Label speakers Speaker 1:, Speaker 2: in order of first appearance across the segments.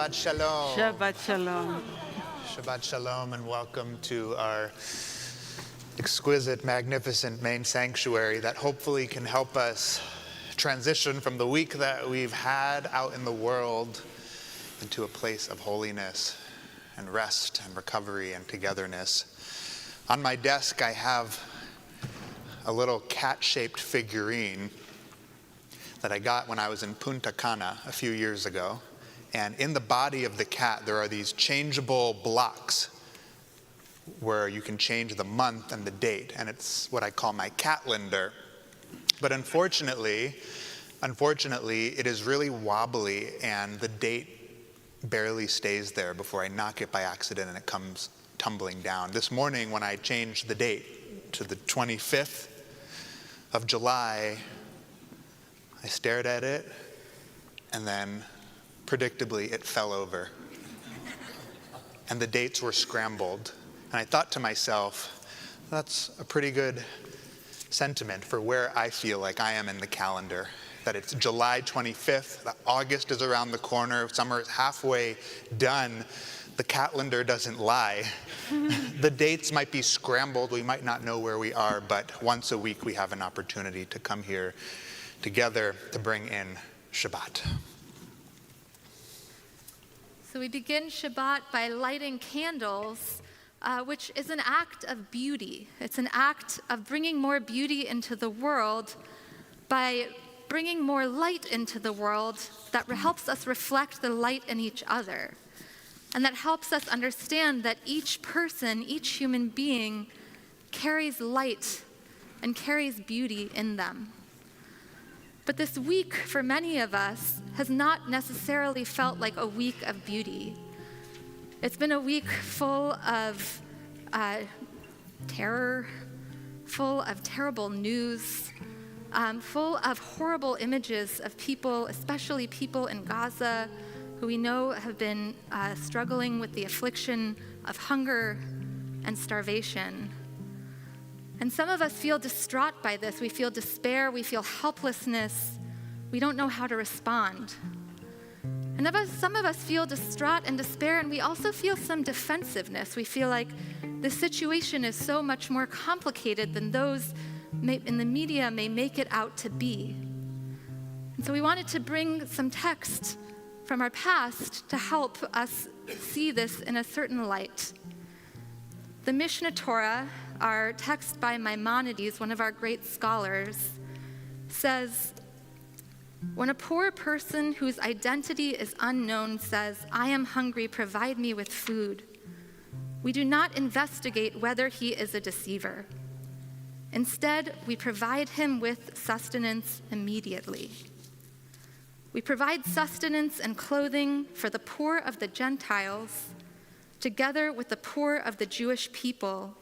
Speaker 1: Shabbat Shalom.
Speaker 2: Shabbat Shalom.
Speaker 1: Shabbat Shalom, and welcome to our exquisite, magnificent main sanctuary that hopefully can help us transition from the week that we've had out in the world into a place of holiness and rest and recovery and togetherness. On my desk, I have a little cat-shaped figurine that I got when I was in Punta Cana a few years ago. And in the body of the cat, there are these changeable blocks where you can change the month and the date. And it's what I call my catlander. But unfortunately, it is really wobbly, and the date barely stays there before I knock it by accident and it comes tumbling down. This morning, when I changed the date to the 25th of July, I stared at it, and then predictably, it fell over. And the dates were scrambled. And I thought to myself, that's a pretty good sentiment for where I feel like I am in the calendar. That it's July 25th, that August is around the corner, summer is halfway done. The calendar doesn't lie. The dates might be scrambled, we might not know where we are, but once a week we have an opportunity to come here together to bring in Shabbat.
Speaker 3: So we begin Shabbat by lighting candles, which is an act of beauty. It's an act of bringing more beauty into the world by bringing more light into the world that helps us reflect the light in each other. And that helps us understand that each person, each human being, carries light and carries beauty in them. But this week, for many of us, has not necessarily felt like a week of beauty. It's been a week full of terror, full of terrible news, full of horrible images of people, especially people in Gaza, who we know have been struggling with the affliction of hunger and starvation. And some of us feel distraught by this. We feel despair, we feel helplessness. We don't know how to respond. And some of us feel distraught and despair, and we also feel some defensiveness. We feel like the situation is so much more complicated than those in the media may make it out to be. And so we wanted to bring some text from our past to help us see this in a certain light. The Mishnah Torah, our text by Maimonides, one of our great scholars, says, when a poor person whose identity is unknown says, "I am hungry, provide me with food," we do not investigate whether he is a deceiver. Instead, we provide him with sustenance immediately. We provide sustenance and clothing for the poor of the Gentiles, together with the poor of the Jewish people,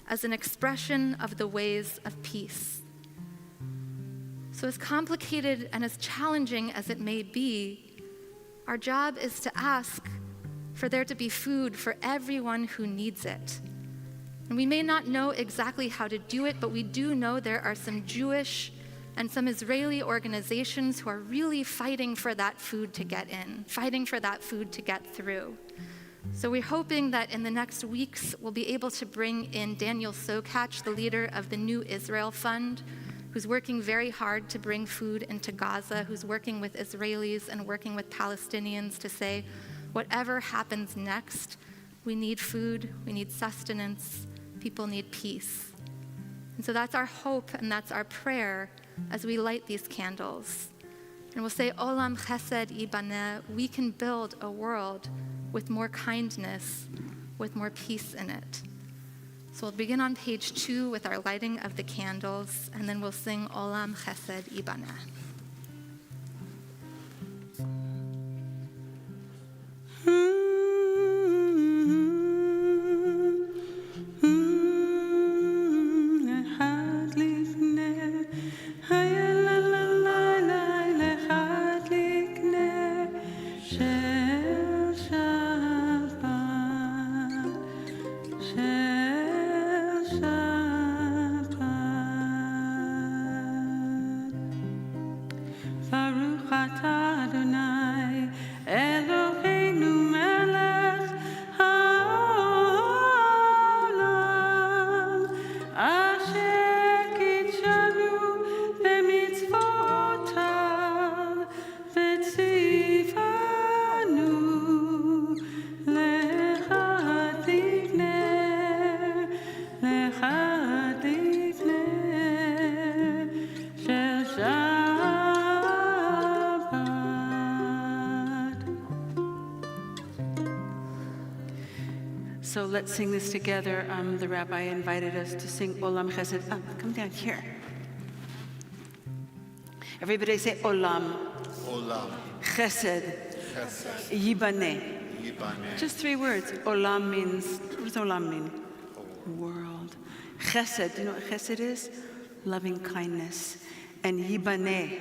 Speaker 3: as an expression of the ways of peace. So as complicated and as challenging as it may be, our job is to ask for there to be food for everyone who needs it. And we may not know exactly how to do it, but we do know there are some Jewish and some Israeli organizations who are really fighting for that food to get in, fighting for that food to get through. So we're hoping that in the next weeks, we'll be able to bring in Daniel Sokach, the leader of the New Israel Fund, who's working very hard to bring food into Gaza, who's working with Israelis and working with Palestinians to say, whatever happens next, we need food, we need sustenance, people need peace. And so that's our hope and that's our prayer as we light these candles. And we'll say, Olam Chesed Ibaneh, we can build a world with more kindness, with more peace in it. So we'll begin on page 2 with our lighting of the candles, and then we'll sing Olam Chesed Ibaneh.
Speaker 2: So let's sing this together. The rabbi invited us to sing Olam Chesed. Come down here. Everybody say Olam.
Speaker 1: Olam.
Speaker 2: Chesed.
Speaker 1: Chesed.
Speaker 2: Yibaneh.
Speaker 1: Yibaneh.
Speaker 2: Just 3 words. Olam means, what does Olam mean? World. Chesed, do you know what Chesed is? Loving kindness. And Yibaneh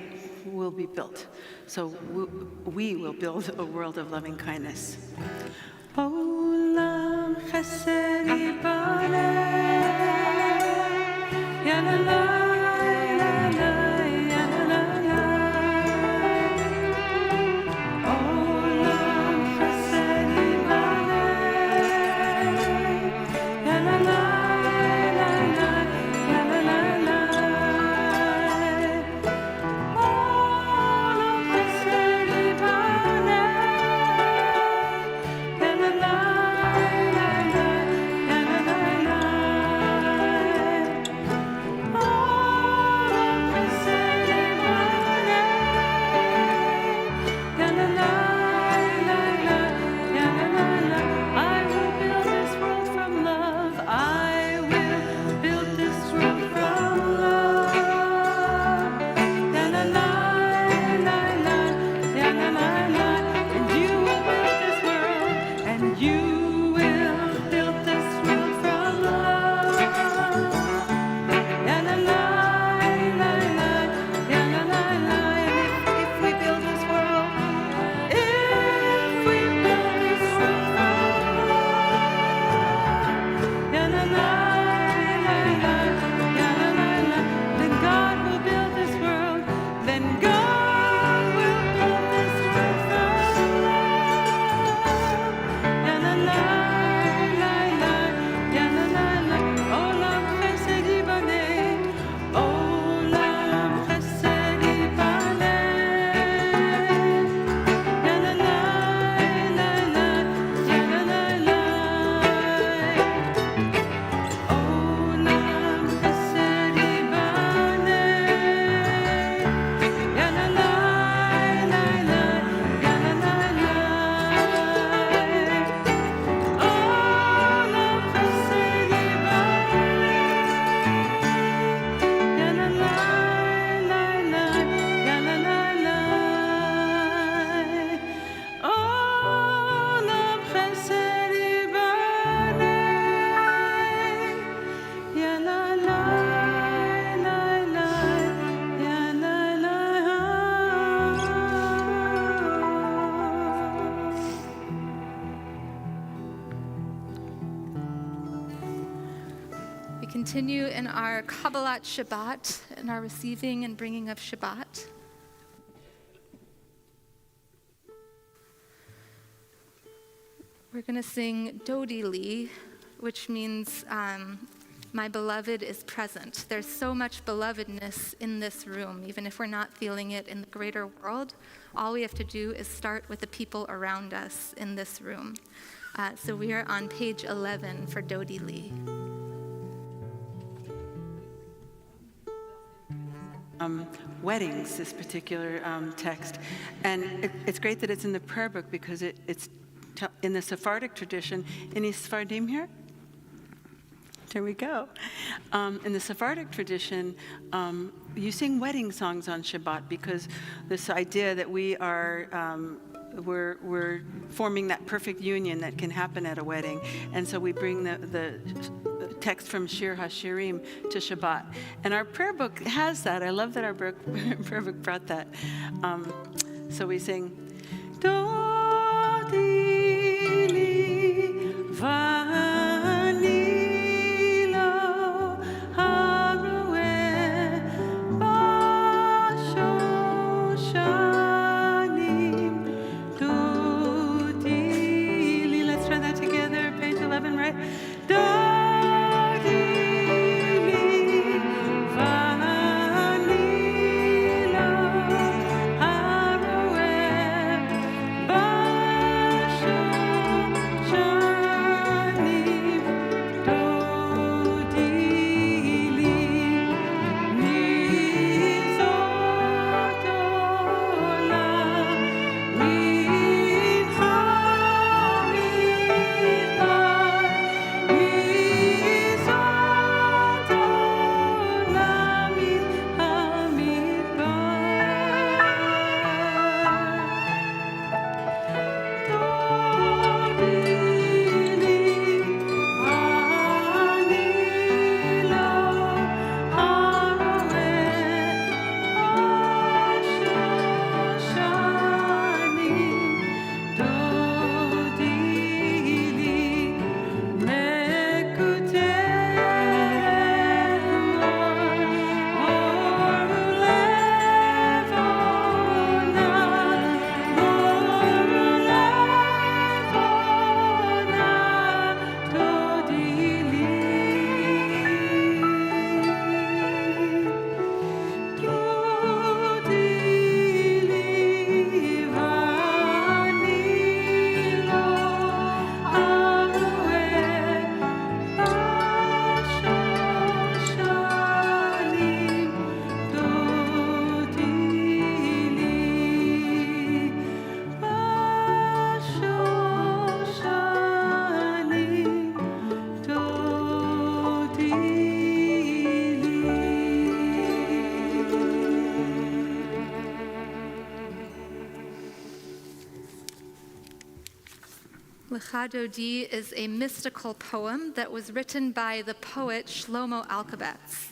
Speaker 2: will be built. So we will build a world of loving kindness. Olam Chesed Yibaneh, ya la la la la, ya la la la. Olam Chesed Yibaneh, ya la la la la, ya la la la. Olam Chesed Yibaneh.
Speaker 3: continue in our Kabbalat Shabbat, in our receiving and bringing of Shabbat. We're going to sing Dodi Li, which means my beloved is present. There's so much belovedness in this room, even if we're not feeling it in the greater world. All we have to do is start with the people around us in this room. So we are on page 11 for Dodi Li.
Speaker 2: Weddings, this particular text. And it's great that it's in the prayer book because it's in the Sephardic tradition. Any Sephardim here? There we go. In the Sephardic tradition, you sing wedding songs on Shabbat because this idea that we're forming that perfect union that can happen at a wedding. And so we bring the text from Shir HaShirim to Shabbat. And our prayer book has that. I love that our prayer book brought that. So we sing, Dodi li vani lo harueh bashoshanim dodi li. Let's try that together, page 11, right?
Speaker 3: Lecha Dodi is a mystical poem that was written by the poet Shlomo Alkabetz.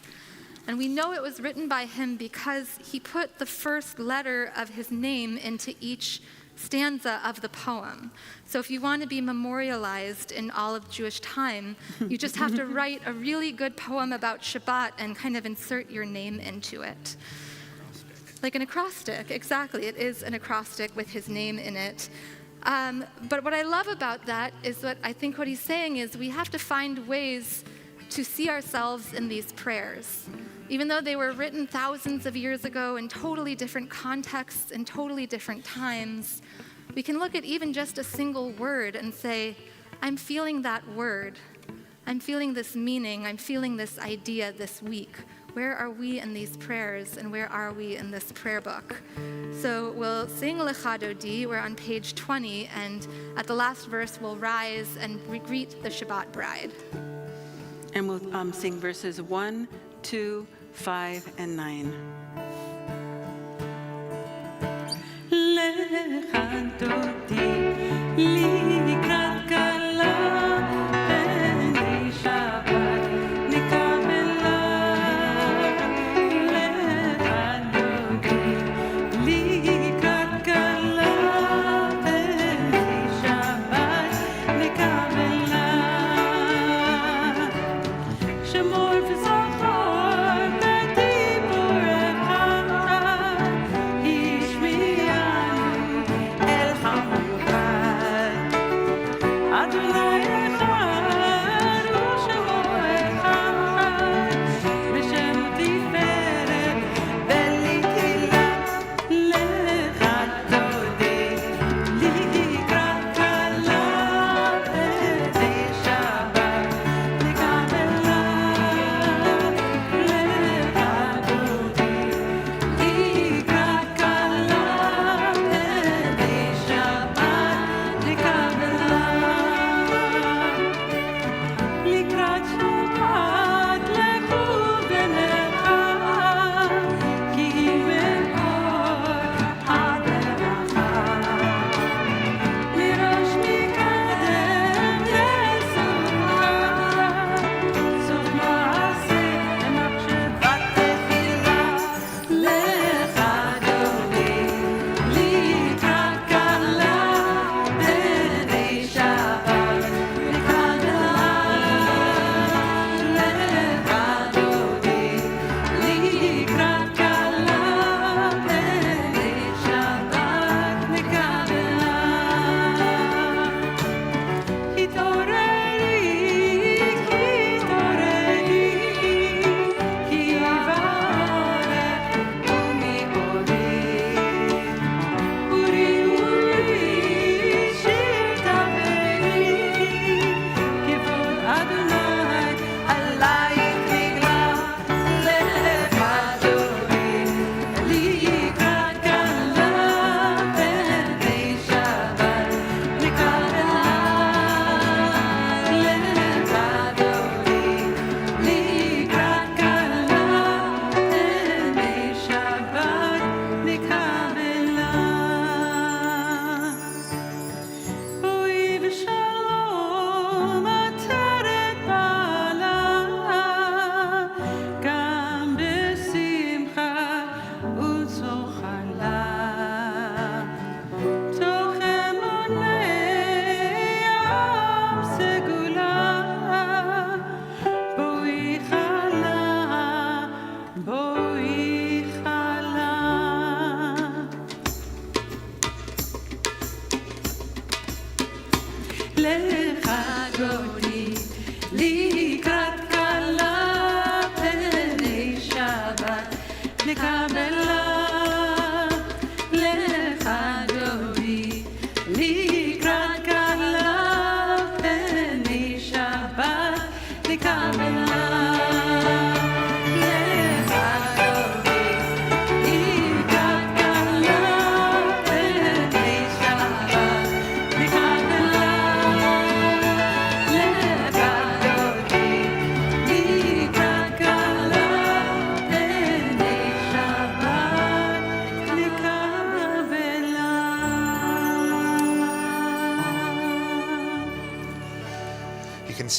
Speaker 3: And we know it was written by him because he put the first letter of his name into each stanza of the poem. So if you want to be memorialized in all of Jewish time, you just have to write a really good poem about Shabbat and kind of insert your name into it. Like an acrostic, exactly. It is an acrostic with his name in it. But what I love about that is what I think what he's saying is we have to find ways to see ourselves in these prayers. Even though they were written thousands of years ago in totally different contexts and totally different times, we can look at even just a single word and say, I'm feeling that word. I'm feeling this meaning. I'm feeling this idea this week. Where are we in these prayers and where are we in this prayer book? So we'll sing Lecha Dodi. We're on page 20, and at the last verse, we'll rise and greet the Shabbat bride.
Speaker 2: And we'll sing verses 1, 2, 5, and 9. Lecha Dodi, likrat kala, b'nei Shabbat, nikabela. Lecha Dodi, likrat kala, b'nei Shabbat, nikabela. Shemo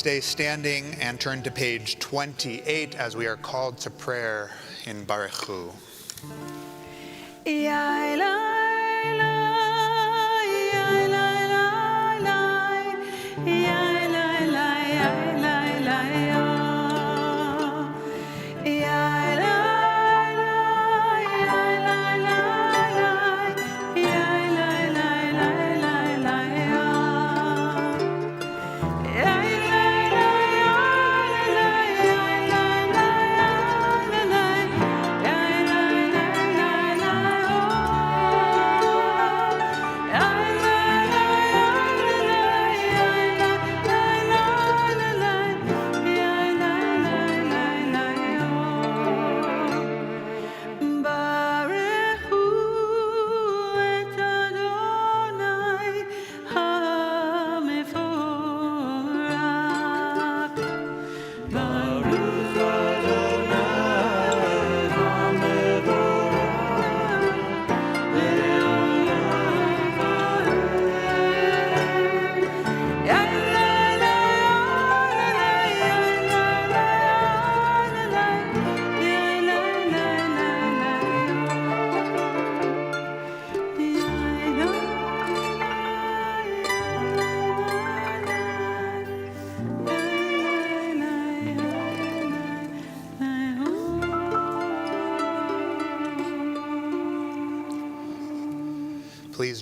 Speaker 1: Stay standing and turn to page 28 as we are called to prayer in Baruchu.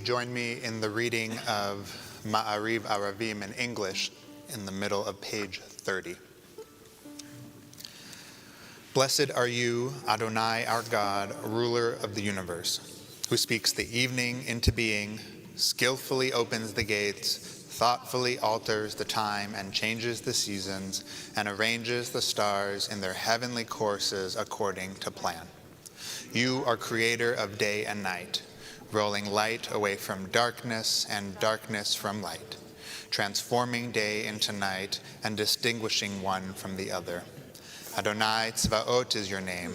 Speaker 1: join me in the reading of Ma'ariv Aravim in English in the middle of page 30. Blessed are you, Adonai, our God, ruler of the universe, who speaks the evening into being, skillfully opens the gates, thoughtfully alters the time and changes the seasons, and arranges the stars in their heavenly courses according to plan. You are creator of day and night, rolling light away from darkness and darkness from light, transforming day into night and distinguishing one from the other. Adonai Tzvaot is your name.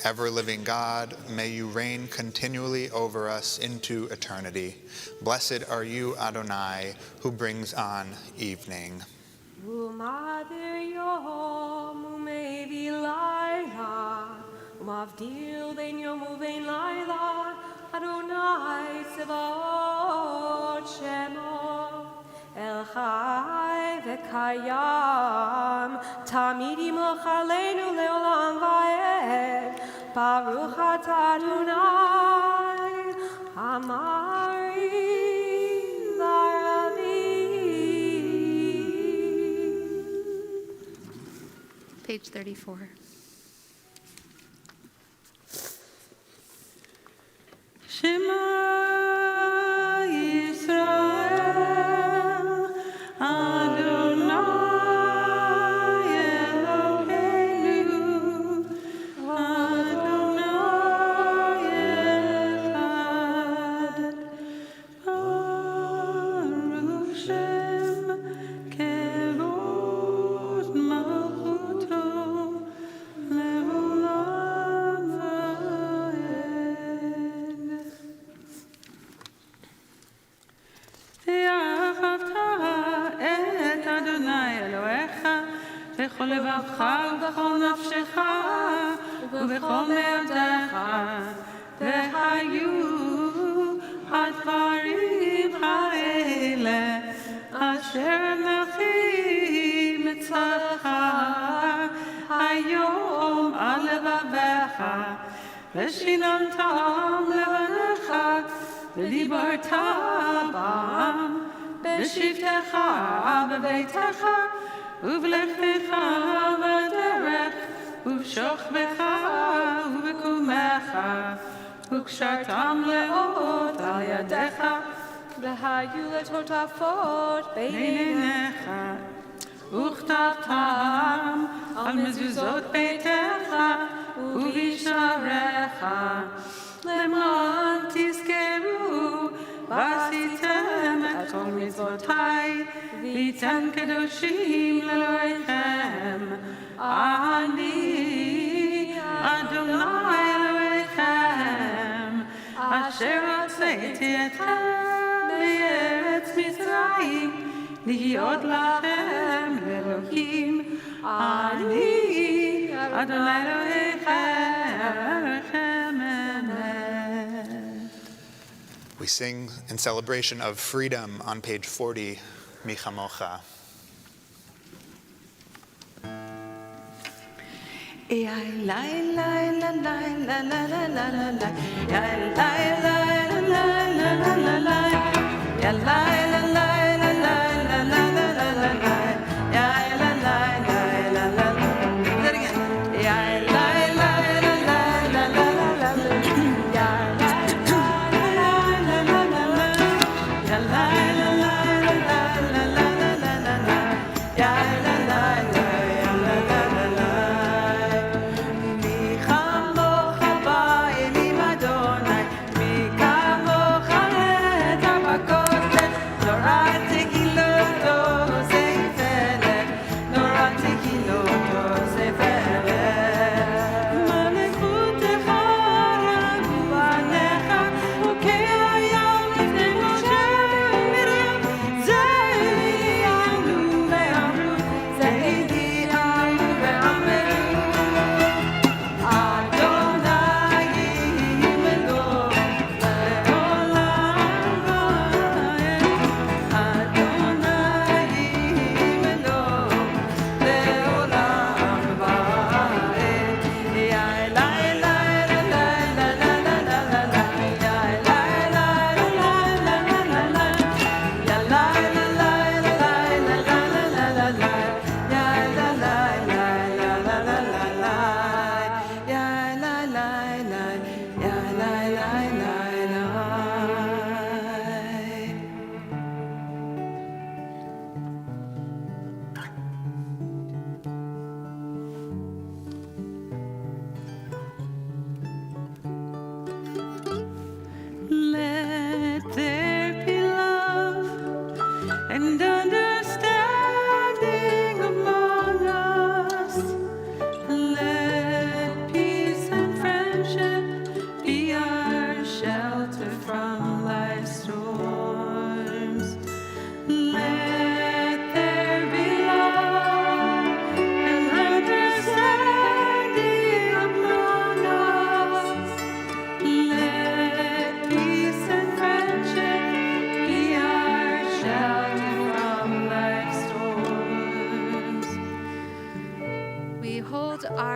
Speaker 1: Ever-living God, may you reign continually over us into eternity. Blessed are you, Adonai, who brings on evening.
Speaker 4: Umadir yom umevi laila, umavdil ben yom uvein laila, Adonai Tzvaot Shemo, El Chai v'Kayam, Tamid Yimoch Aleinu leolam va'ed, Baruch atah Adonai, Amari v'Aravim.
Speaker 3: Page 34.
Speaker 2: Shema Yisrael, Adonai Eloheinu, Adonai Echad, Baruch Shem Kevod Malchuto, Leolam Va'ed. ואהבת את אדוני אלוהיך בכל לבבך ובכל נפשך ובכל מאודך, והיו הדברים האלה אשר נחים אצלך היום על לבביך, ושיננתם לבניך ודיברת בם בשבתך בביתך ובלכתך בדרך ובשוכבך ובקומך, וקשרתם לאות על ידיך
Speaker 4: והיו לטוטפות
Speaker 2: בין
Speaker 4: בעיניך.
Speaker 2: עיניך, וכתבתם על מזוזות ביתך ובשעריך, למען תזכרו ועשיתם את כל מצוותיי, וייתן קדושים לאלוהיכם. אני אדוני אלוהיכם, אשר הוצאתי אתכם מארץ מצרים, להיות לכם אלוהים. אני אדוני אלוהיכם, amen.
Speaker 1: We sing in celebration of freedom on page 40, Mi Chamocha.
Speaker 2: לא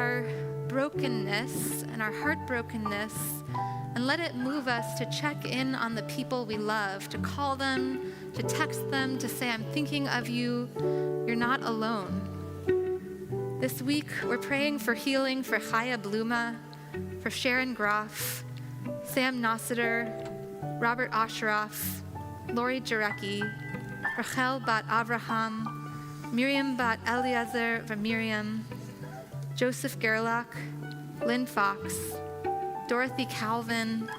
Speaker 3: our brokenness and our heartbrokenness and let it move us to check in on the people we love, to call them, to text them, to say, I'm thinking of you. You're not alone. This week, we're praying for healing for Chaya Bluma, for Sharon Groff, Sam Nossiter, Robert Osheroff, Lori Jarecki, Rachel Bat Avraham, Miriam Bat Eliezer Miriam, Joseph Gerlach, Lynn Fox, Dorothy Calvin,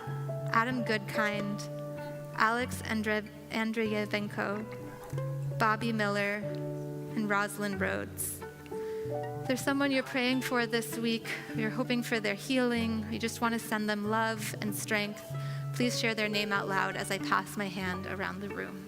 Speaker 3: Adam Goodkind, Alex Andreyevenko, Bobby Miller, and Rosalind Rhodes. If there's someone you're praying for this week, you're hoping for their healing, you just want to send them love and strength, please share their name out loud as I pass my hand around the room.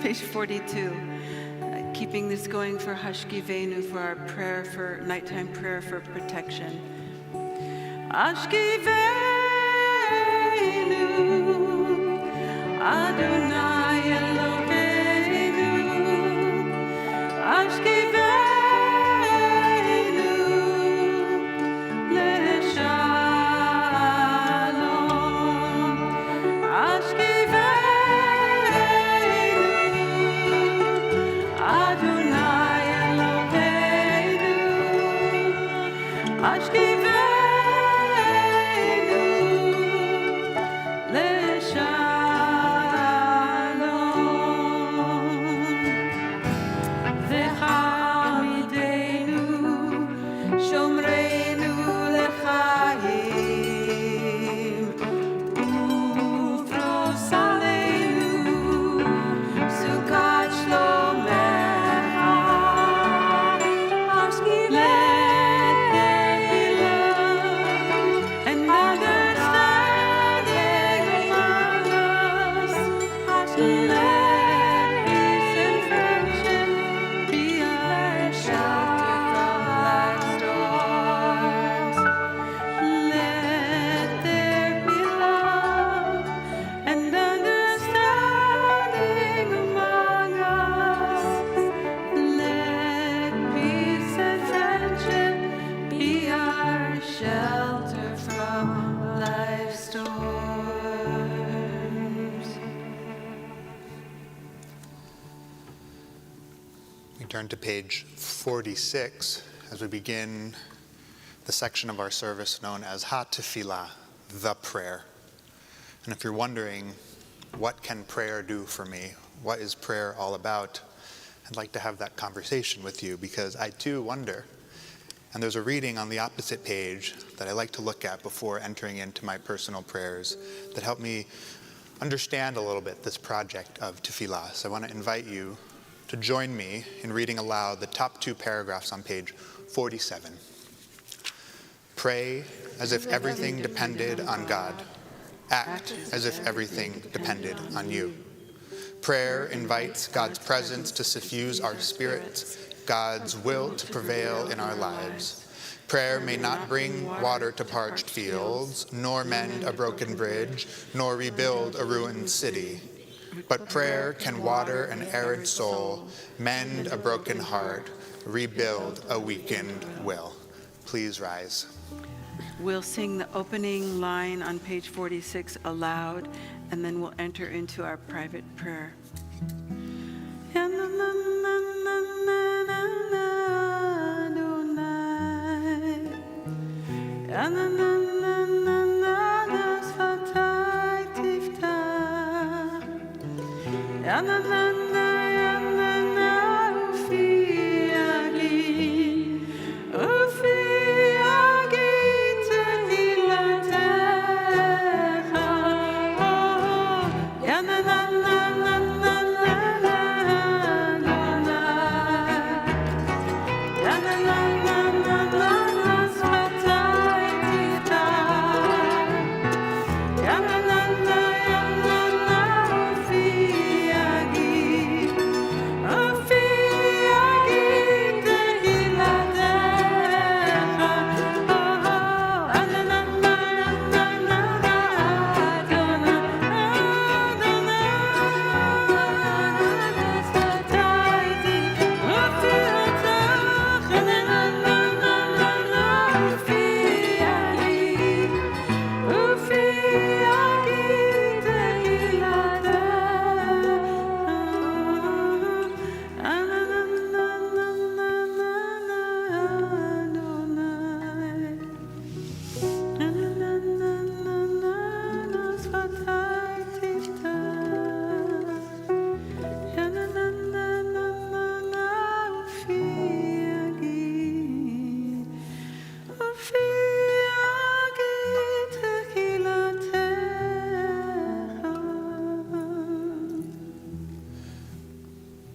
Speaker 2: Page 42. Keeping this going for Hashkivenu, for our prayer, for nighttime prayer for protection. Hashkivenu, Adonai Eloheinu, Hashkivenu, Leshalom, Hashkivenu.
Speaker 1: Turn to page 46 as we begin the section of our service known as Ha-Tefillah, the prayer. And if you're wondering, what can prayer do for me? What is prayer all about? I'd like to have that conversation with you because I too wonder. And there's a reading on the opposite page that I like to look at before entering into my personal prayers that help me understand a little bit this project of Tefillah. So I want to invite you to join me in reading aloud the top 2 paragraphs on page 47. Pray as if everything depended on God. Act as if everything depended on you. Prayer invites God's presence to suffuse our spirits, God's will to prevail in our lives. Prayer may not bring water to parched fields, nor mend a broken bridge, nor rebuild a ruined city. But prayer can water an arid soul, mend a broken heart, rebuild a weakened will. Please rise.
Speaker 2: We'll sing the opening line on page 46 aloud, and then we'll enter into our private prayer.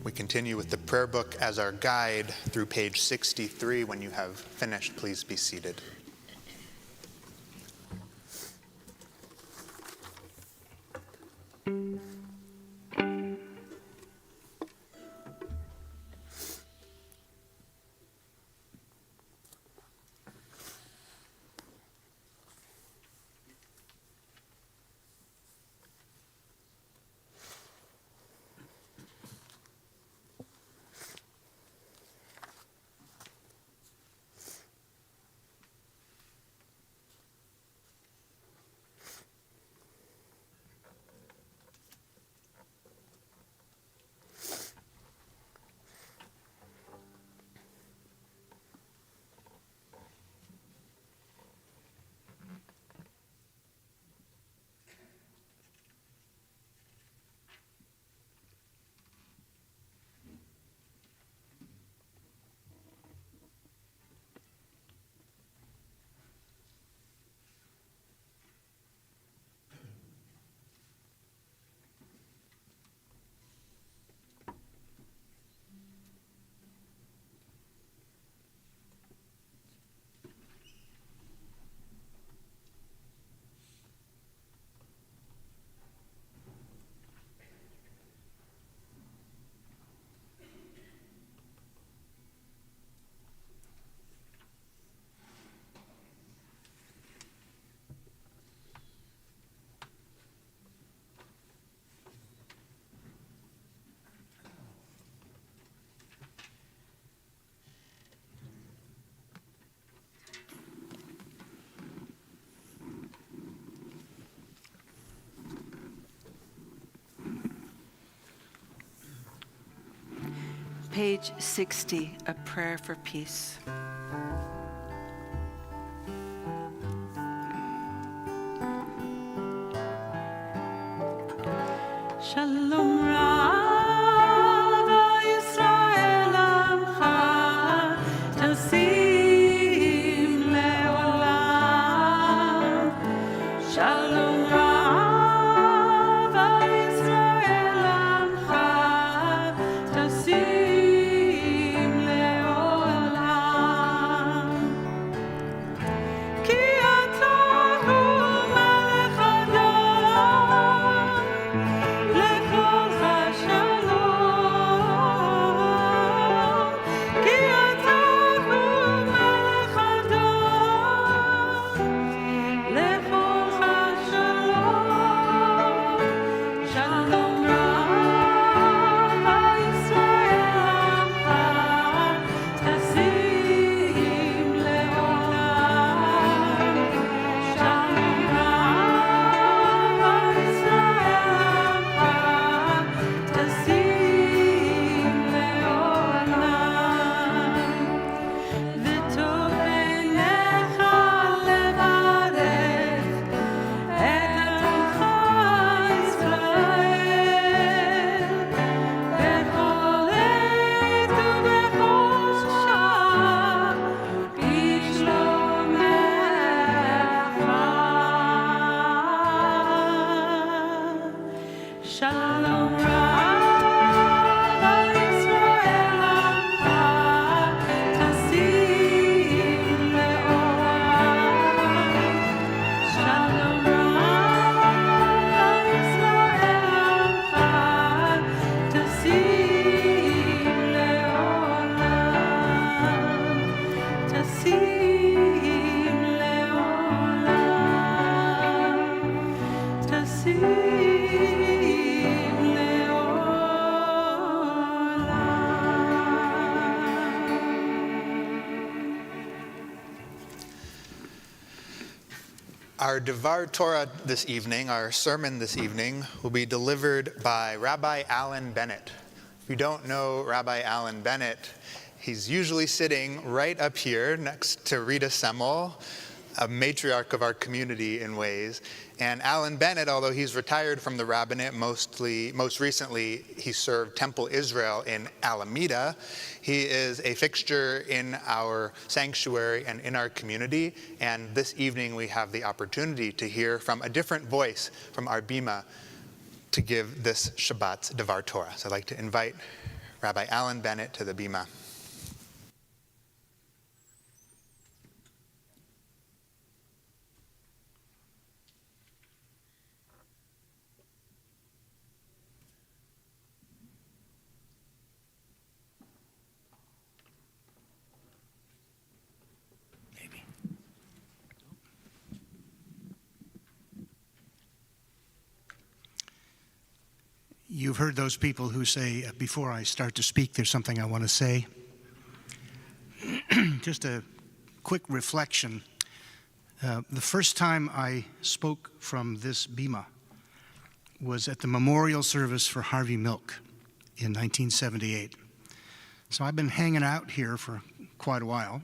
Speaker 1: We continue with the prayer book as our guide through page 63. When you have finished, please be seated.
Speaker 2: Page 60, a prayer for peace. Shalom Rav Yisrael Amcha Tasim Leolam. Shalom Rav Yisrael Amcha Tasim Leolam. Ki atah hu Melech Adon. Lechol
Speaker 4: Shalom Rav Yisrael Amcha, Tasim Le'olam. Shalom Rav Yisrael Amcha, Tasim Le'olam. Tasim Le'olam. Tasim.
Speaker 1: Our Devar Torah this evening, our sermon this evening, will be delivered by Rabbi Alan Bennett. If you don't know Rabbi Alan Bennett, he's usually sitting right up here next to Rita Semmel, a matriarch of our community in ways. And Alan Bennett, although he's retired from the rabbinate, most recently he served Temple Israel in Alameda. He is a fixture in our sanctuary and in our community. And this evening we have the opportunity to hear from a different voice from our bima to give this Shabbat's Devar Torah. So I'd like to invite Rabbi Alan Bennett to the bima.
Speaker 5: You've heard those people who say, before I start to speak, there's something I want to say. Just a quick reflection. The first time I spoke from this bima was at the memorial service for Harvey Milk in 1978. So I've been hanging out here for quite a while.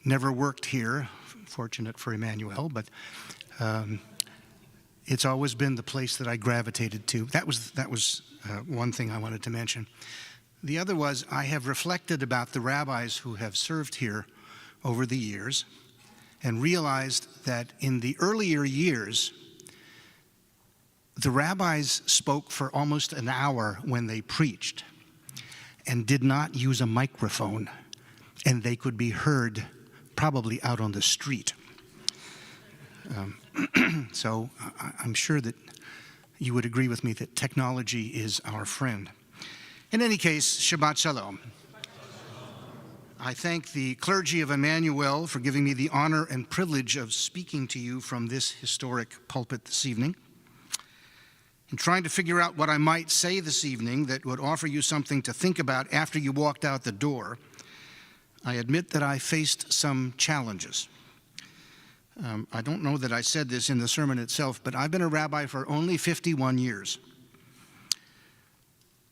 Speaker 5: Never worked here, fortunate for Emanu-El, but it's always been the place that I gravitated to. That was one thing I wanted to mention. The other was I have reflected about the rabbis who have served here over the years and realized that in the earlier years, the rabbis spoke for almost an hour when they preached and did not use a microphone, and they could be heard probably out on the street. So I'm sure that you would agree with me that technology is our friend. In any case, Shabbat Shalom. I thank the clergy of Emanu-El for giving me the honor and privilege of speaking to you from this historic pulpit this evening. In trying to figure out what I might say this evening that would offer you something to think about after you walked out the door, I admit that I faced some challenges. I don't know that I said this in the sermon itself, but I've been a rabbi for only 51 years.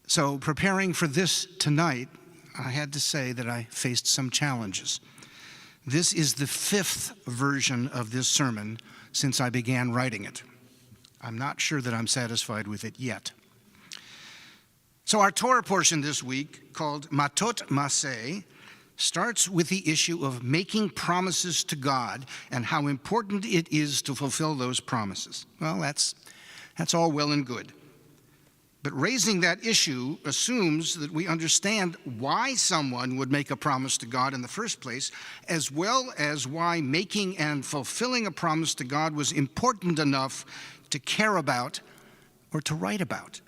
Speaker 5: So preparing for this tonight, I had to say that I faced some challenges. This is the 5th version of this sermon since I began writing it. I'm not sure that I'm satisfied with it yet. So our Torah portion this week, called Matot Maseh, starts with the issue of making promises to God and how important it is to fulfill those promises. Well, that's all well and good. But raising that issue assumes that we understand why someone would make a promise to God in the first place, as well as why making and fulfilling a promise to God was important enough to care about or to write about.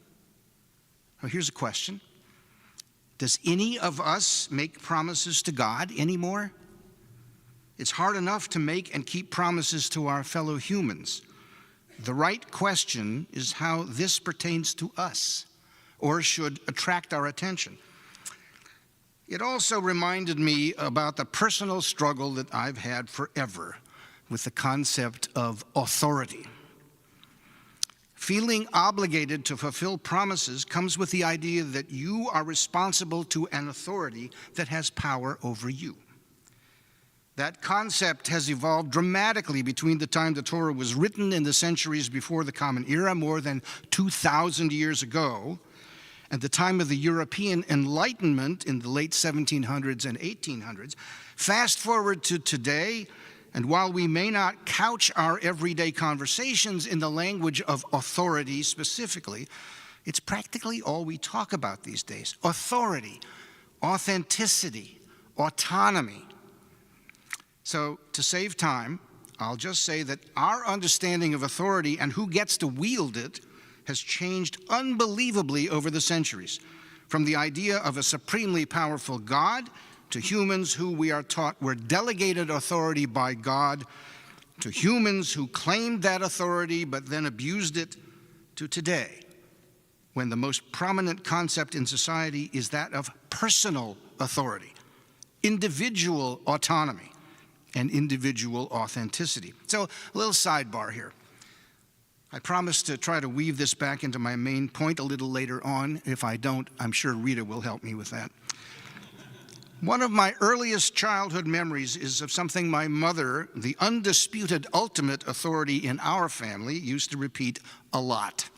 Speaker 5: Now, here's a question. Does any of us make promises to God anymore? It's hard enough to make and keep promises to our fellow humans. The right question is how this pertains to us, or should attract our attention. It also reminded me about the personal struggle that I've had forever with the concept of authority. Feeling obligated to fulfill promises comes with the idea that you are responsible to an authority that has power over you. That concept has evolved dramatically between the time the Torah was written in the centuries before the Common Era, more than 2,000 years ago, and the time of the European Enlightenment in the late 1700s and 1800s. Fast forward to today, And while we may not couch our everyday conversations in the language of authority specifically, it's practically all we talk about these days. Authority, authenticity, autonomy. So to save time, I'll just say that our understanding of authority and who gets to wield it has changed unbelievably over the centuries, from the idea of a supremely powerful God to humans who we are taught were delegated authority by God, to humans who claimed that authority but then abused it, to today, when the most prominent concept in society is that of personal authority, individual autonomy, and individual authenticity. So, a little sidebar here. I promise to try to weave this back into my main point a little later on. If I don't, I'm sure Rita will help me with that. One of my earliest childhood memories is of something my mother, the undisputed ultimate authority in our family, used to repeat a lot.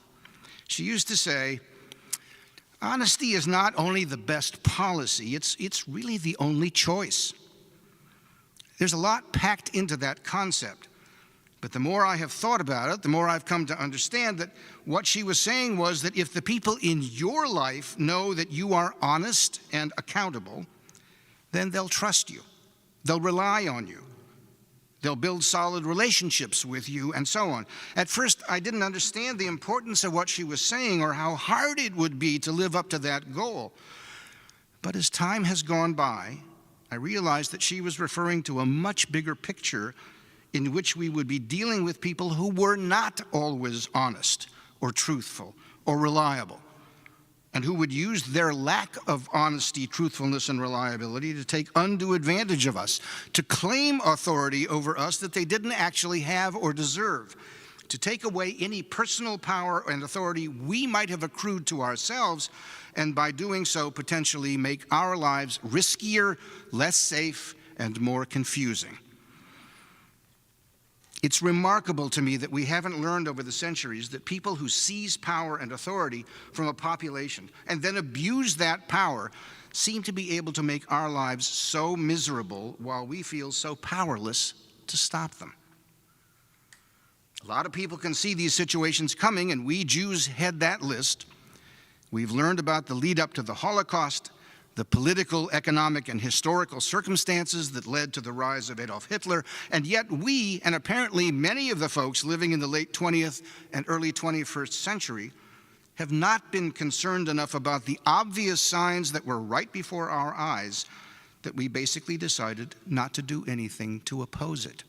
Speaker 5: She used to say, honesty is not only the best policy, it's really the only choice. There's a lot packed into that concept, but the more I have thought about it, the more I've come to understand that what she was saying was that if the people in your life know that you are honest and accountable, then they'll trust you, they'll rely on you, they'll build solid relationships with you, and so on. At first, I didn't understand the importance of what she was saying or how hard it would be to live up to that goal. But as time has gone by, I realized that she was referring to a much bigger picture in which we would be dealing with people who were not always honest or truthful or reliable, and who would use their lack of honesty, truthfulness, and reliability to take undue advantage of us, to claim authority over us that they didn't actually have or deserve, to take away any personal power and authority we might have accrued to ourselves, and by doing so, potentially make our lives riskier, less safe, and more confusing. It's remarkable to me that we haven't learned over the centuries that people who seize power and authority from a population and then abuse that power seem to be able to make our lives so miserable while we feel so powerless to stop them. A lot of people can see these situations coming, and we Jews head that list. We've learned about the lead up to the Holocaust, the political, economic, and historical circumstances that led to the rise of Adolf Hitler, and yet we, and apparently many of the folks living in the late 20th and early 21st century, have not been concerned enough about the obvious signs that were right before our eyes that we basically decided not to do anything to oppose it.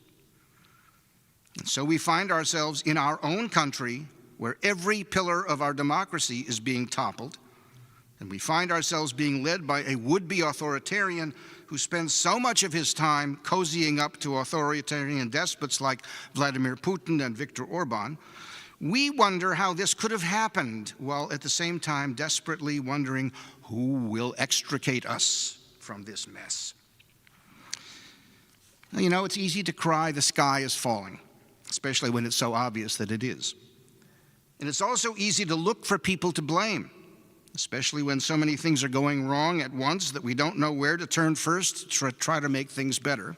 Speaker 5: And so we find ourselves in our own country where every pillar of our democracy is being toppled, and we find ourselves being led by a would-be authoritarian who spends so much of his time cozying up to authoritarian despots like Vladimir Putin and Viktor Orban. We wonder how this could have happened, while at the same time desperately wondering who will extricate us from this mess. You know, it's easy to cry the sky is falling, especially when it's so obvious that it is. And it's also easy to look for people to blame, especially when so many things are going wrong at once that we don't know where to turn first to try to make things better.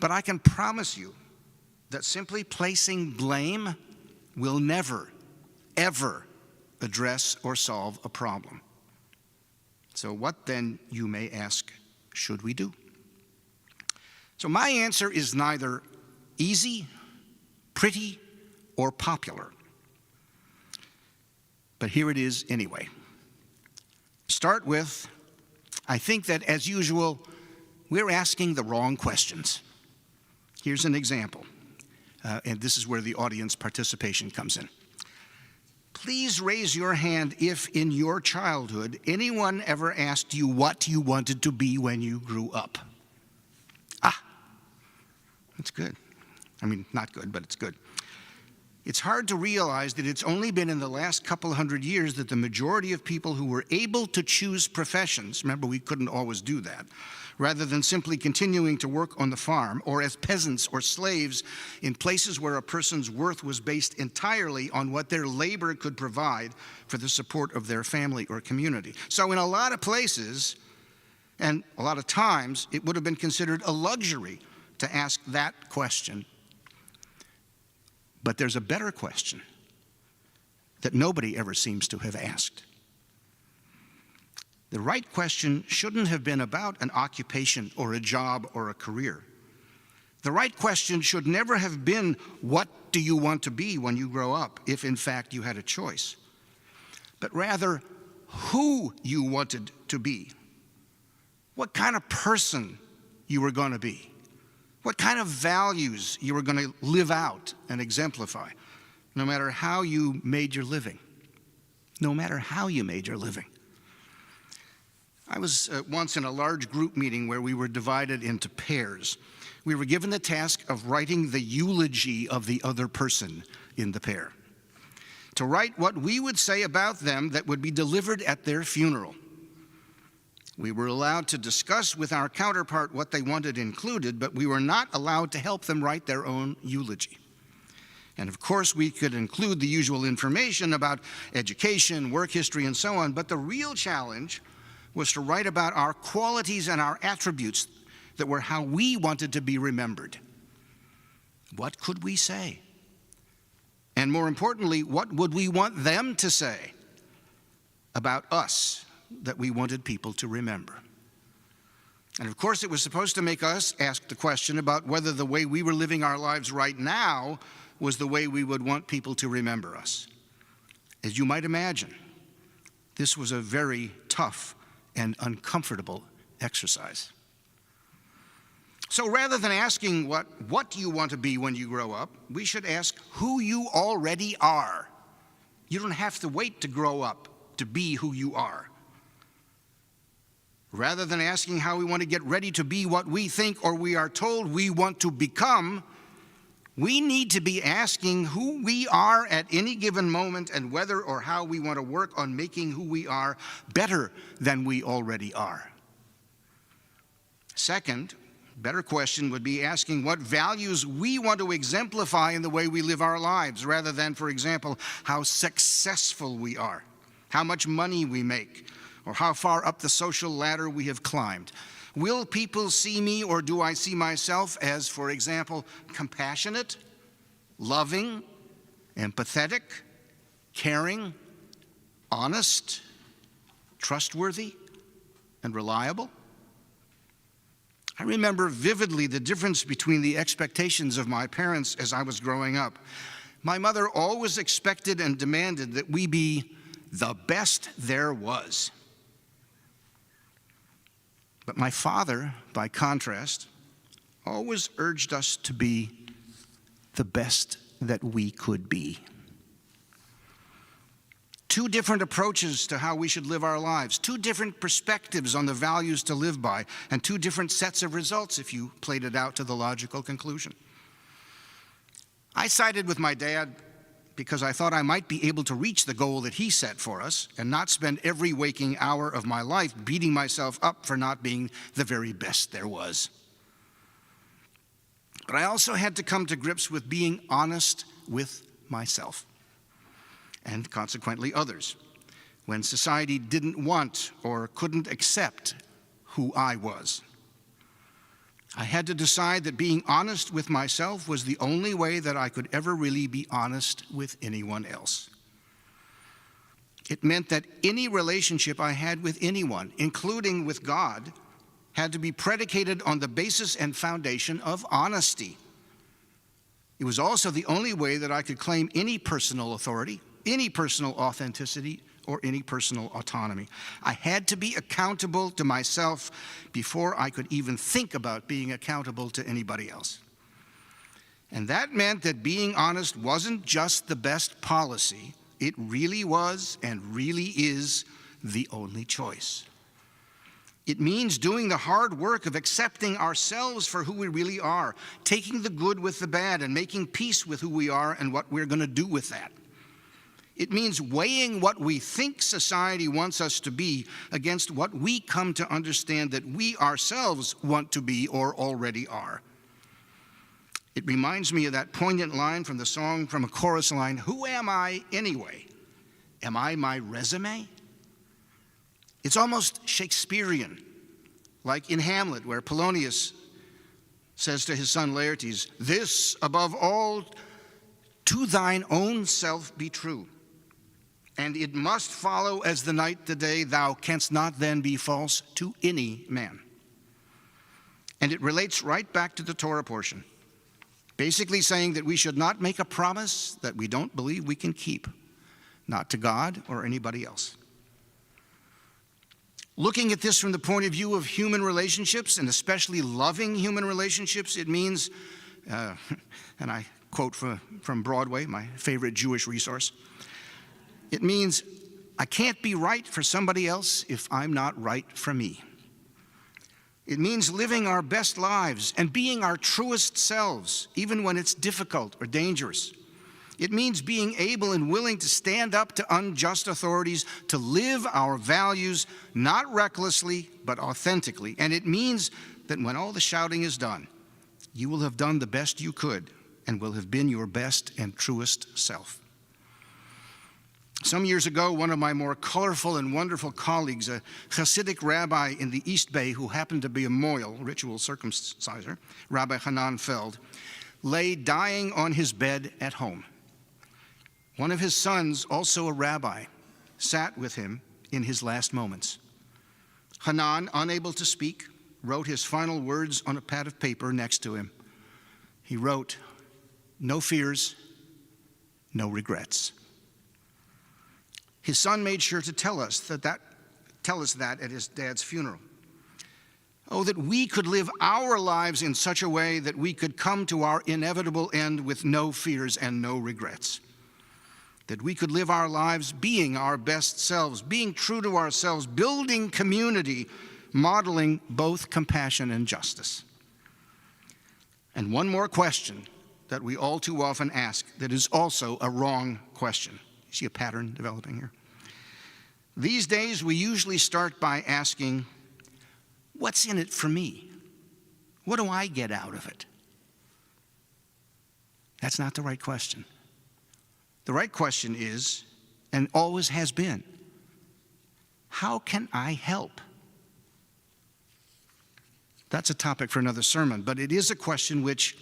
Speaker 5: But I can promise you that simply placing blame will never, ever address or solve a problem. So what then, you may ask, should we do? So my answer is neither easy, pretty, or popular. But here it is anyway. Start with, I think that as usual, we're asking the wrong questions. Here's an example, and this is where the audience participation comes in. Please raise your hand if in your childhood anyone ever asked you what you wanted to be when you grew up. Ah, that's good. I mean, not good, but it's good. It's hard to realize that it's only been in the last couple hundred years that the majority of people who were able to choose professions, remember we couldn't always do that, rather than simply continuing to work on the farm or as peasants or slaves in places where a person's worth was based entirely on what their labor could provide for the support of their family or community. So in a lot of places, and a lot of times, it would have been considered a luxury to ask that question. But there's a better question that nobody ever seems to have asked. The right question shouldn't have been about an occupation or a job or a career. The right question should never have been, what do you want to be when you grow up, if in fact you had a choice? But rather, who you wanted to be. What kind of person you were going to be. What kind of values you were going to live out and exemplify, no matter how you made your living. No matter how you made your living. I was once in a large group meeting where we were divided into pairs. We were given the task of writing the eulogy of the other person in the pair. To write what we would say about them that would be delivered at their funeral. We were allowed to discuss with our counterpart what they wanted included, but we were not allowed to help them write their own eulogy. And of course, we could include the usual information about education, work history, and so on, but the real challenge was to write about our qualities and our attributes that were how we wanted to be remembered. What could we say? And more importantly, what would we want them to say about us that we wanted people to remember? And of course, it was supposed to make us ask the question about whether the way we were living our lives right now was the way we would want people to remember us. As you might imagine, this was a very tough and uncomfortable exercise. So rather than asking what you want to be when you grow up, we should ask who you already are. You don't have to wait to grow up to be who you are. Rather than asking how we want to get ready to be what we think or we are told we want to become, we need to be asking who we are at any given moment and whether or how we want to work on making who we are better than we already are. Second, better question would be asking what values we want to exemplify in the way we live our lives, rather than, for example, how successful we are, how much money we make, or how far up the social ladder we have climbed. Will people see me, or do I see myself as, for example, compassionate, loving, empathetic, caring, honest, trustworthy, and reliable? I remember vividly the difference between the expectations of my parents as I was growing up. My mother always expected and demanded that we be the best there was. But my father, by contrast, always urged us to be the best that we could be. Two different approaches to how we should live our lives, two different perspectives on the values to live by, and two different sets of results if you played it out to the logical conclusion. I sided with my dad because I thought I might be able to reach the goal that he set for us and not spend every waking hour of my life beating myself up for not being the very best there was. But I also had to come to grips with being honest with myself, and consequently others, when society didn't want or couldn't accept who I was. I had to decide that being honest with myself was the only way that I could ever really be honest with anyone else. It meant that any relationship I had with anyone, including with God, had to be predicated on the basis and foundation of honesty. It was also the only way that I could claim any personal authority, any personal authenticity, or any personal autonomy. I had to be accountable to myself before I could even think about being accountable to anybody else. And that meant that being honest wasn't just the best policy, it really was and really is the only choice. It means doing the hard work of accepting ourselves for who we really are, taking the good with the bad, and making peace with who we are and what we're going to do with that. It means weighing what we think society wants us to be against what we come to understand that we ourselves want to be or already are. It reminds me of that poignant line from the song, from a chorus line, "Who am I anyway? Am I my resume?" It's almost Shakespearean, like in Hamlet, where Polonius says to his son Laertes, "This above all, to thine own self be true. And it must follow as the night the day, thou canst not then be false to any man." And it relates right back to the Torah portion, basically saying that we should not make a promise that we don't believe we can keep, not to God or anybody else. Looking at this from the point of view of human relationships, and especially loving human relationships, it means, and I quote from Broadway, my favorite Jewish resource, it means I can't be right for somebody else if I'm not right for me. It means living our best lives and being our truest selves, even when it's difficult or dangerous. It means being able and willing to stand up to unjust authorities, to live our values, not recklessly, but authentically. And it means that when all the shouting is done, you will have done the best you could and will have been your best and truest self. Some years ago, one of my more colorful and wonderful colleagues, a Hasidic rabbi in the East Bay who happened to be a moil, ritual circumciser, Rabbi Hanan Feld, lay dying on his bed at home. One of his sons, also a rabbi, sat with him in his last moments. Hanan, unable to speak, wrote his final words on a pad of paper next to him. He wrote, "No fears, no regrets." His son made sure to tell us that at his dad's funeral. Oh, that we could live our lives in such a way that we could come to our inevitable end with no fears and no regrets. That we could live our lives being our best selves, being true to ourselves, building community, modeling both compassion and justice. And one more question that we all too often ask that is also a wrong question. You see a pattern developing here? These days, we usually start by asking, what's in it for me? What do I get out of it? That's not the right question. The right question is, and always has been, how can I help? That's a topic for another sermon, but it is a question which,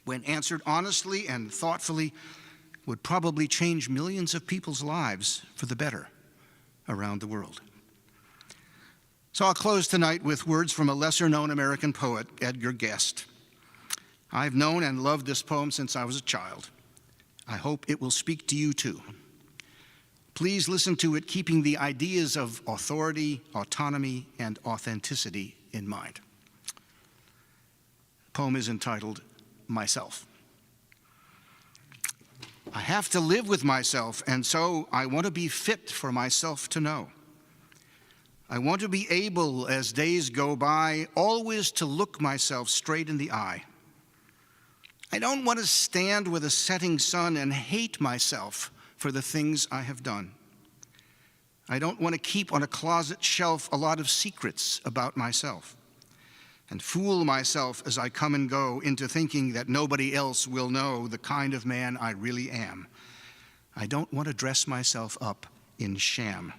Speaker 5: when answered honestly and thoughtfully, would probably change millions of people's lives for the better around the world. So I'll close tonight with words from a lesser-known American poet, Edgar Guest. I've known and loved this poem since I was a child. I hope it will speak to you too. Please listen to it, keeping the ideas of authority, autonomy, and authenticity in mind. The poem is entitled, Myself. I have to live with myself, and so I want to be fit for myself to know. I want to be able, as days go by, always to look myself straight in the eye. I don't want to stand with a setting sun and hate myself for the things I have done. I don't want to keep on a closet shelf a lot of secrets about myself and fool myself as I come and go into thinking that nobody else will know the kind of man I really am. I don't want to dress myself up in sham.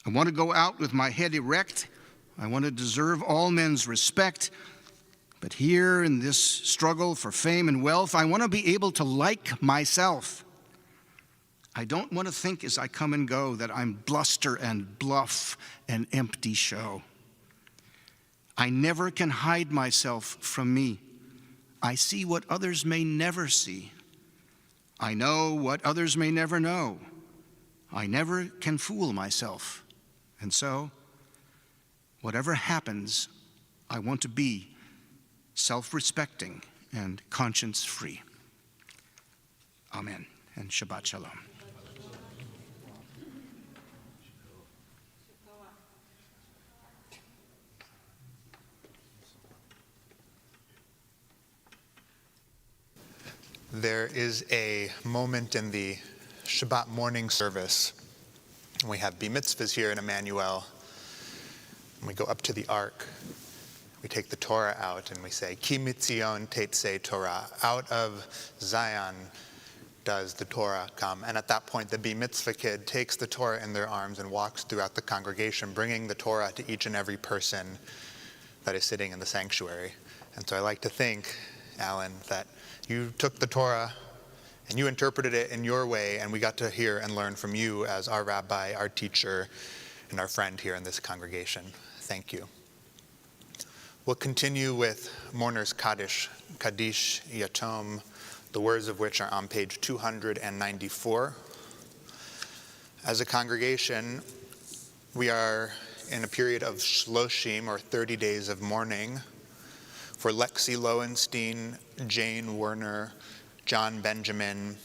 Speaker 5: I want to go out with my head erect. I want to deserve all men's respect. But here in this struggle for fame and wealth, I want to be able to like myself. I don't want to think as I come and go that I'm bluster and bluff and empty show. I never can hide myself from me. I see what others may never see. I know what others may never know. I never can fool myself. And so, whatever happens, I want to be self-respecting and conscience-free. Amen, and Shabbat Shalom.
Speaker 1: There is a moment in the Shabbat morning service. We have bar-mitzvahs here in Emanu-El. And we go up to the ark. We take the Torah out and we say, Ki mitzion tetzei Torah. Out of Zion does the Torah come. And at that point, the bar-mitzvah kid takes the Torah in their arms and walks throughout the congregation, bringing the Torah to each and every person that is sitting in the sanctuary. And so I like to think, Alan, that you took the Torah and you interpreted it in your way, and we got to hear and learn from you as our rabbi, our teacher, and our friend here in this congregation. Thank you. We'll continue with Mourner's Kaddish, Yatom, the words of which are on page 294. As a congregation, we are in a period of Shloshim, or 30 days of mourning, for Lexi Lowenstein, Jane Werner, John Benjamin,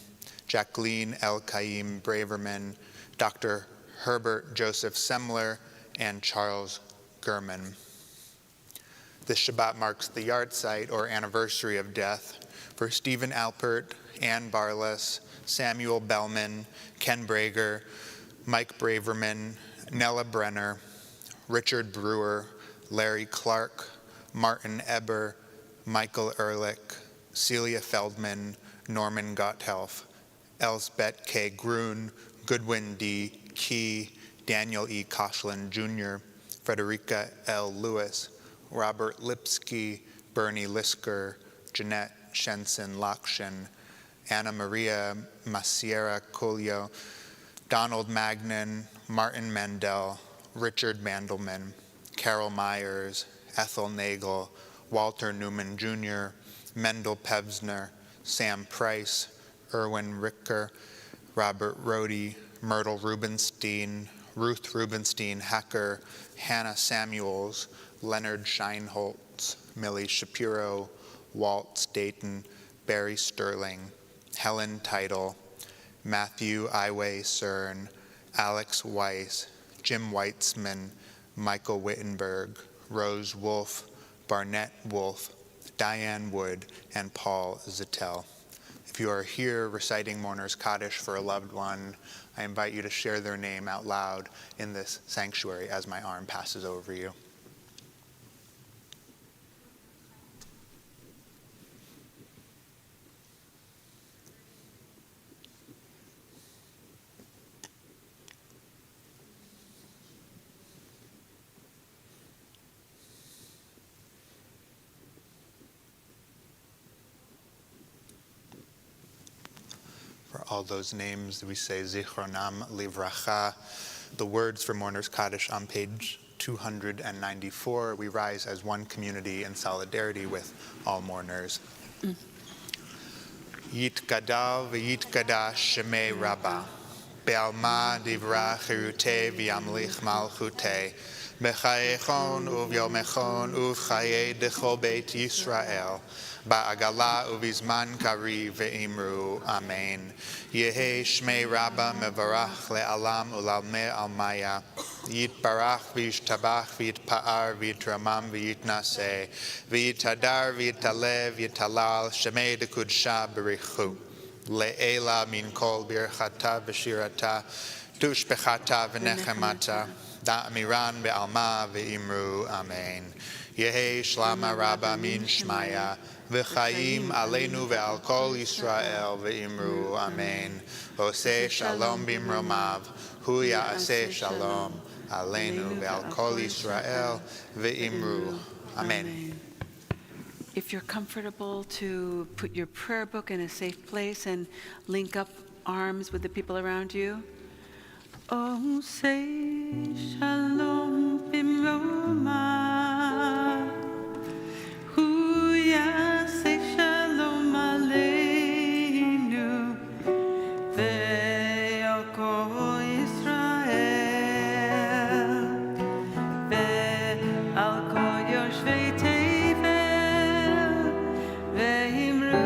Speaker 1: Jacqueline Elkaim Braverman, Dr. Herbert Joseph Semler, and Charles Gurman. This Shabbat marks the yahrzeit, or anniversary of death, for Stephen Alpert, Ann Barlas, Samuel Bellman, Ken Brager, Mike Braverman, Nella Brenner, Richard Brewer, Larry Clark, Martin Eber, Michael Ehrlich, Celia Feldman, Norman Gotthelf, Elsbeth K. Grun, Goodwin D. Key, Daniel E. Koshland Jr., Frederica L. Lewis, Robert Lipsky, Bernie Lisker, Jeanette Shenson Lakshin, Anna Maria Maciera Colio, Donald Magnan, Martin Mendel, Richard Mandelman, Carol Myers, Ethel Nagel, Walter Newman Jr., Mendel Pevsner, Sam Price, Erwin Ricker, Robert Rohde, Myrtle Rubenstein, Ruth Rubenstein Hacker, Hannah Samuels, Leonard Scheinholtz, Millie Shapiro, Walt Staten, Barry Sterling, Helen Teitel, Matthew Iway Cern, Alex Weiss, Jim Weitzman, Michael Wittenberg, Rose Wolf, Barnett Wolf, Diane Wood, and Paul Zittel. If you are here reciting Mourner's Kaddish for a loved one, I invite you to share their name out loud in this sanctuary as my arm passes over you. For all those names, we say Zichronam Livracha. The words for Mourner's Kaddish on page 294. We rise as one community in solidarity with all mourners. Yitgadal v'yitgadash shemei Rabbah. Be'alma divra chirute v'yamlich malchute. B'chayechon uvyomechon uvchaye dechol beit Yisrael. Ba'agala uvizman kari ve'imru. Amen. Yehe shmei Rabbah mevarach le'alam ulalme almaya. Yitbarach v'yishtabach v'yitpa'ar v'yitramam v'yitnaseh. V'yitadar v'yitalev v'yitalal shemei dekudsha b'richu. Le'ela min kol birchata v'shirata. Tushbechata v'nechemata. Da'amiran be'alma ve'imru. Amen. Yehe shlama Rabbah min shmaya. V'chaim aleinu ve'al kol Yisrael ve'imru. Amen. Oseh shalom bimromav. Hu ya'aseh shalom. Aleinu ve'al kol Yisrael ve'imru. Amen.
Speaker 2: If you're comfortable to put your prayer book in a safe place and link up arms with the people around you.
Speaker 4: Oh, say shalom bimroma, hu yaseh shalom aleinu, ve'al kol Yisrael, ve'al kol yoshvei tevel, ve'imru.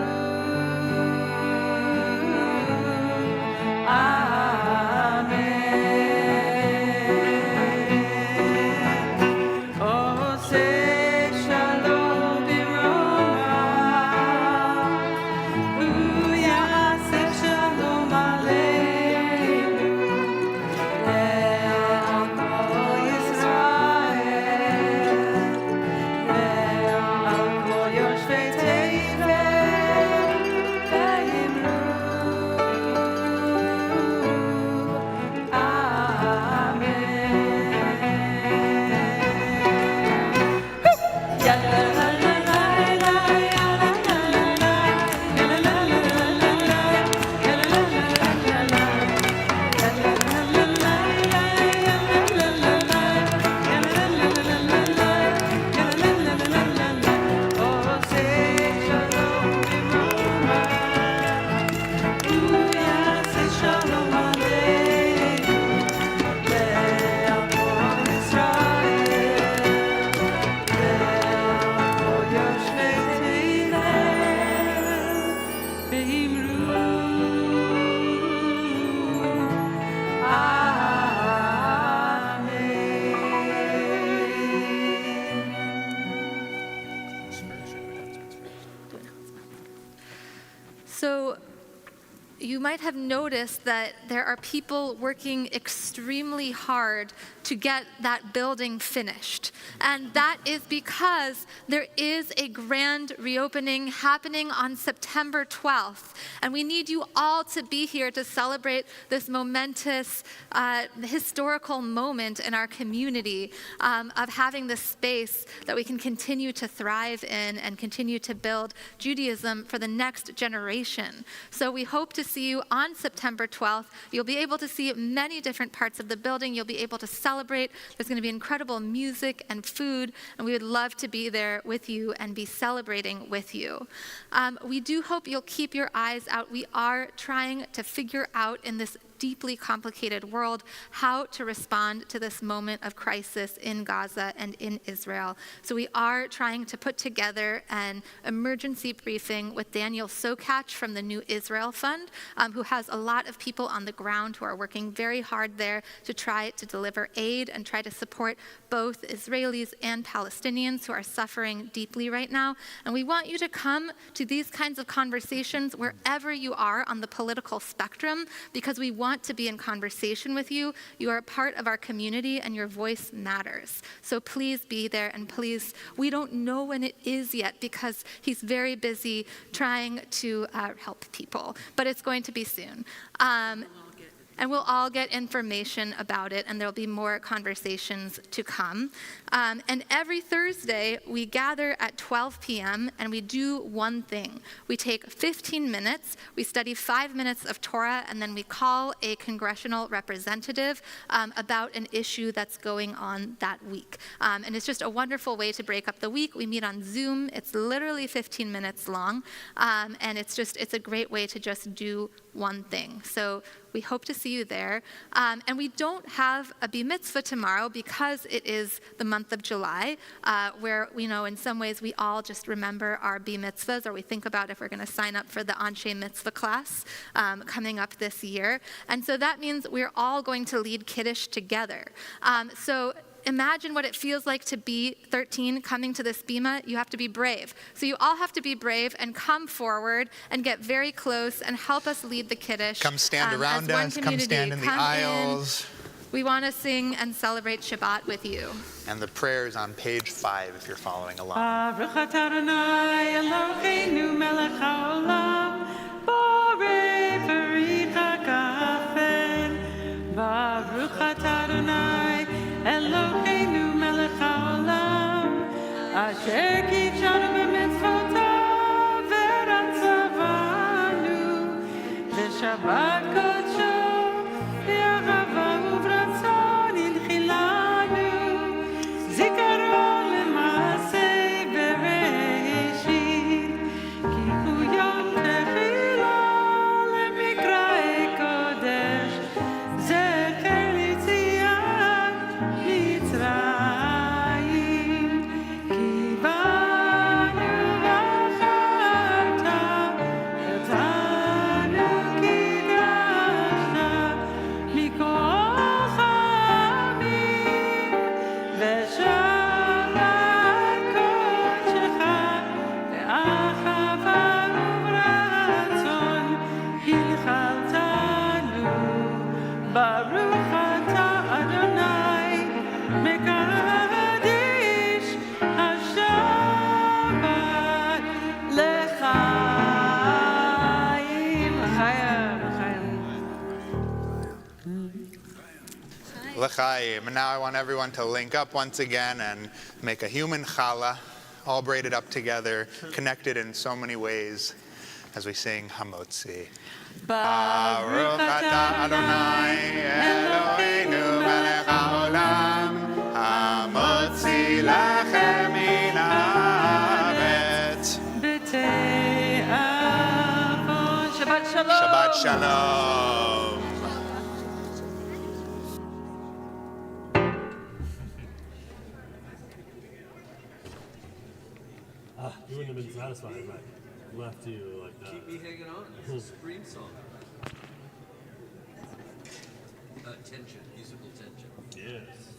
Speaker 3: you might have noticed that there are people working extremely hard to get that building finished. And that is because there is a grand reopening happening on September 12th. And we need you all to be here to celebrate this momentous historical moment in our community of having this space that we can continue to thrive in and continue to build Judaism for the next generation. So we hope to see you on September 12th. You'll be able to see many different parts of the building. You'll be able to celebrate. There's going to be incredible music and food, and we would love to be there with you and be celebrating with you. We do hope you'll keep your eyes out. We are trying to figure out in this deeply complicated world how to respond to this moment of crisis in Gaza and in Israel. So we are trying to put together an emergency briefing with Daniel Sokach from the New Israel Fund, who has a lot of people on the ground who are working very hard there to try to deliver aid and try to support both Israelis and Palestinians who are suffering deeply right now. And we want you to come to these kinds of conversations wherever you are on the political spectrum, because we want to be in conversation with you. You are a part of our community and your voice matters. So please be there, and please, we don't know when it is yet because he's very busy trying to help people, but it's going to be soon. And we'll all get information about it, and there'll be more conversations to come. And every Thursday, we gather at 12 p.m., and we do one thing. We take 15 minutes, we study 5 minutes of Torah, and then we call a congressional representative about an issue that's going on that week. And it's just a wonderful way to break up the week. We meet on Zoom. It's literally 15 minutes long, and it's a great way to just do one thing. So we hope to see you there. And we don't have a bar mitzvah tomorrow because it is the month of July, where, in some ways we all just remember our bar mitzvahs, or we think about if we're going to sign up for the Anshe Mitzvah class coming up this year. And so that means we're all going to lead Kiddush together. So imagine what it feels like to be 13 coming to this bima. You have to be brave. So you all have to be brave and come forward and get very close and help us lead the Kiddush.
Speaker 1: Come stand around us, come stand in the aisles.
Speaker 3: We want to sing and celebrate Shabbat with you.
Speaker 1: And the prayer is on page 5 if you're following along.
Speaker 4: Baruch atah Adonai Eloheinu melech haolam, borei peri hakafen. Baruch atah Adonai Eloheinu melech haolam, asher kitshanu b'mitzvotav v'ratzavanu, v'shabbat kodsho v'yahava uvratzon inchilanu, zikaron l'maaseh bereshit, ki hu yom techila lemikra'e kodesh, zecher l'yetziat Mitzrayim, ki banu v'acharta, otanu kiddashta, mikol ha'amim, v'shabbat kodshecha, ve'achava uvratzon hinchaltanu. Baruch atah Adonai, mekadesh hashabbat l'chaim.
Speaker 1: L'chaim. And now I want everyone to link up once again and make a human challah, all braided up together, connected in so many ways as we sing Hamotzi. Baruch atah Adonai Eloheinu melech haolam, hamotzi lachem min haaretz.
Speaker 4: B'tei avon. Shabbat shalom.
Speaker 1: Shabbat shalom.
Speaker 6: You wouldn't have been satisfied if I left you like that.
Speaker 7: Keep me hanging on. It's a Supreme song. Tension, musical tension.
Speaker 6: Yes.